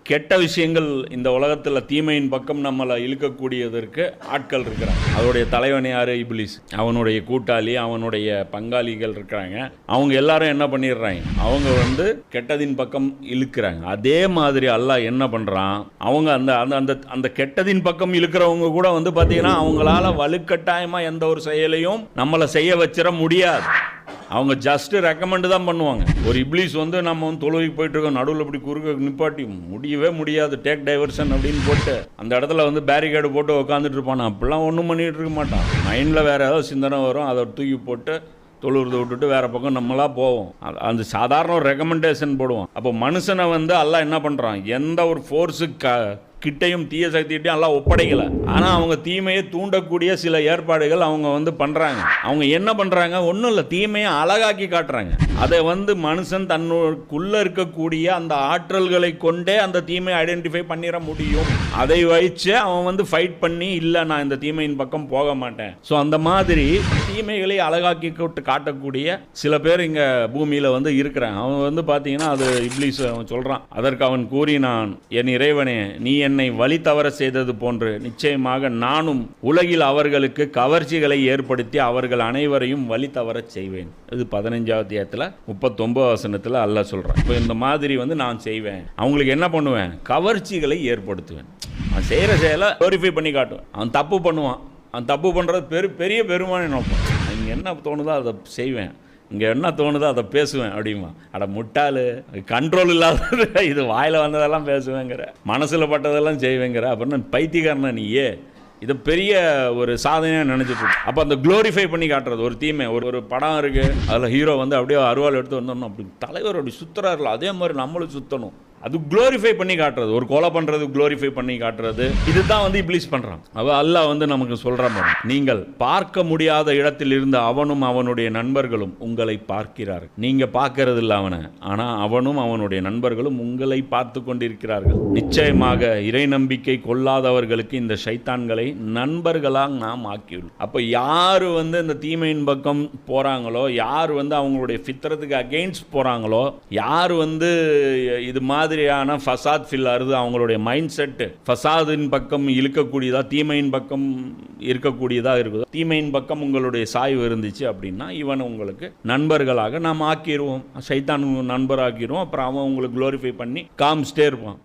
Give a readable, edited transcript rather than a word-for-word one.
கெட்ட விஷயங்கள் இந்த உலகத்தில் தீமையின் பக்கம் நம்மளை இழுக்கக்கூடியதற்கு ஆட்கள் இருக்கிறாங்க. அவருடைய தலைவன் யார்? இப்லீஸ். அவனுடைய கூட்டாளி, அவனுடைய பங்காளிகள் இருக்கிறாங்க. அவங்க எல்லாரும் என்ன பண்ணிடுறாங்க? அவங்க கெட்டதின் பக்கம் இழுக்கிறாங்க. அதே மாதிரி அல்லாஹ் என்ன பண்ணுறான்? அவங்க அந்த அந்த அந்த கெட்டதின் பக்கம் இழுக்கிறவங்க கூட பார்த்தீங்கன்னா அவங்களால வலுக்கட்டாயமாக எந்த ஒரு செயலையும் நம்மளை செய்ய வச்சிட முடியாது. அவங்க ஜஸ்ட் ரெக்கமெண்ட் தான் பண்ணுவாங்க. ஒரு இப்லீஸ் நம்ம தொழுகைக்கு போயிட்டு இருக்கோம், நடுவில் இப்படி குறுக்க நிப்பாட்டி முடியவே முடியாது, டேக் டைவர்ஷன் அப்படின்னு போட்டு அந்த இடத்துல பேரிகேடு போட்டு உட்காந்துட்டு இருப்பான். அப்படிலாம் ஒன்றும் பண்ணிட்டு இருக்க மாட்டான். மைண்டில் வேறு ஏதாவது சிந்தனை வரும், அதை தூக்கி போட்டு தொழுறதை விட்டுட்டு வேறு பக்கம் நம்மளாக போவோம். அந்த சாதாரண ஒரு ரெக்கமெண்டேஷன் போடுவோம். அப்போ மனுஷனை அல்லாஹ் என்ன பண்ணுறான்? எந்த ஒரு ஃபோர்ஸுக்கு கிட்டையும் தீய சக்திகிட்டையும் எல்லாம் ஒப்படைக்கலை. ஆனால் அவங்க தீமையை தூண்டக்கூடிய சில ஏற்பாடுகள் அவங்க பண்ணுறாங்க. அவங்க என்ன பண்ணுறாங்க? ஒன்றும் இல்லை, தீமையை அழகாக்கி காட்டுறாங்க. அதை மனுஷன் தன்னுக்குள்ளே இருக்கக்கூடிய அந்த ஆற்றல்களை கொண்டே அந்த தீமையை ஐடென்டிஃபை பண்ணிட முடியும். அதை வைச்சு அவன் ஃபைட் பண்ணி, இல்லை நான் இந்த தீமையின் பக்கம் போக மாட்டேன். ஸோ அந்த மாதிரி தீமைகளை அழகாக்கி காட்டக்கூடிய சில பேர் இங்கே பூமியில் இருக்கிறாங்க. அவன் பார்த்தீங்கன்னா அது இப்லீஸ். அவன் சொல்கிறான், அதற்கு அவன் கூறினான், என் இறைவனே, நீ என்னை வழி தவற செய்தது போன்று நிச்சயமாக நானும் உலகில் அவர்களுக்கு கவர்ச்சிகளை ஏற்படுத்தி அவர்கள் அனைவரையும் வழி தவற செய்வேன். இது 15வது அத்தியாயத்தில் 39 வசனத்தில் அல்லாஹ் சொல்கிறான். இப்போ இந்த மாதிரி நான் செய்வேன். அவங்களுக்கு என்ன பண்ணுவேன்? கவர்ச்சிகளை ஏற்படுத்துவேன். அவன் செய்கிற செயலை வெரிஃபை பண்ணி காட்டுவேன். அவன் தப்பு பண்ணுவான். அவன் தப்பு பண்ணுறது பெரிய பெருமானே நோக்கம். இங்கே என்ன தோணுதோ அதை செய்வேன், இங்கே என்ன தோணுதோ அதை பேசுவேன் அப்படிமா. அட முட்டாளு, கண்ட்ரோல் இல்லாத இது வாயில் வந்ததெல்லாம் பேசுவேங்கிற, மனசில் பட்டதெல்லாம் செய்வேங்கிற, அப்படின்னு பைத்தியக்காரனா நீயே? இதை பெரிய ஒரு சாதனையாக நினச்சிட்டு. அப்போ அந்த க்ளோரிஃபை பண்ணி காட்டுறது ஒரு தீமை. ஒரு படம் இருக்குது, அதில் ஹீரோ அப்படியே அருவாள் எடுத்து வந்தோம்னா அப்படி தலைவர் அப்படி சுற்றுறாருல, அதே மாதிரி நம்மளும் சுற்றணும். அது க்ளோரிஃபை பண்ணி காட்டுறது. ஒரு கொலை பண்ணுறது க்ளோரிஃபை பண்ணி காட்டுறது. இதுதான் இப்லீஸ் பண்ணுறான். அல்லாஹ் நமக்கு சொல்கிற மாதிரி, நீங்கள் பார்க்க முடியாத இடத்தில் இருந்த அவனும் அவனுடைய நண்பர்களும் உங்களை பார்க்கிறார்கள். நீங்கள் பார்க்கறது இல்லை அவனை, ஆனால் அவனும் அவனுடைய நண்பர்களும் உங்களை பார்த்து கொண்டிருக்கிறார்கள். நிச்சயமாக இறை நம்பிக்கை கொள்ளாதவர்களுக்கு இந்த ஷைத்தான்களை நண்பர்களாக நாம் ஆக்கியுள்ளோம். அப்போ யார் இந்த தீமையின் பக்கம் போகிறாங்களோ, யார் அவங்களுடைய ஃபித்ரத்துக்கு அகெயின்ஸ்ட் போகிறாங்களோ, யார் இது மாதிரியான ஃபசாத் ஃபில் அருது, அவங்களுடைய மைண்ட் செட் ஃபசாதின் பக்கம் இழுக்கக்கூடியதா, தீமையின் பக்கம் இருக்கக்கூடியதா இருக்குது. தீமையின் பக்கம் உங்களுடைய சாய்வு இருந்துச்சு அப்படின்னா இவன் உங்களுக்கு நண்பர்களாக நாம் ஆக்கிடுவோம். சைத்தான் நண்பராக்கிடுவோம். அப்புறம் அவன் உங்களுக்கு க்ளோரிஃபை பண்ணி காமிச்சிட்டே இருப்பான்.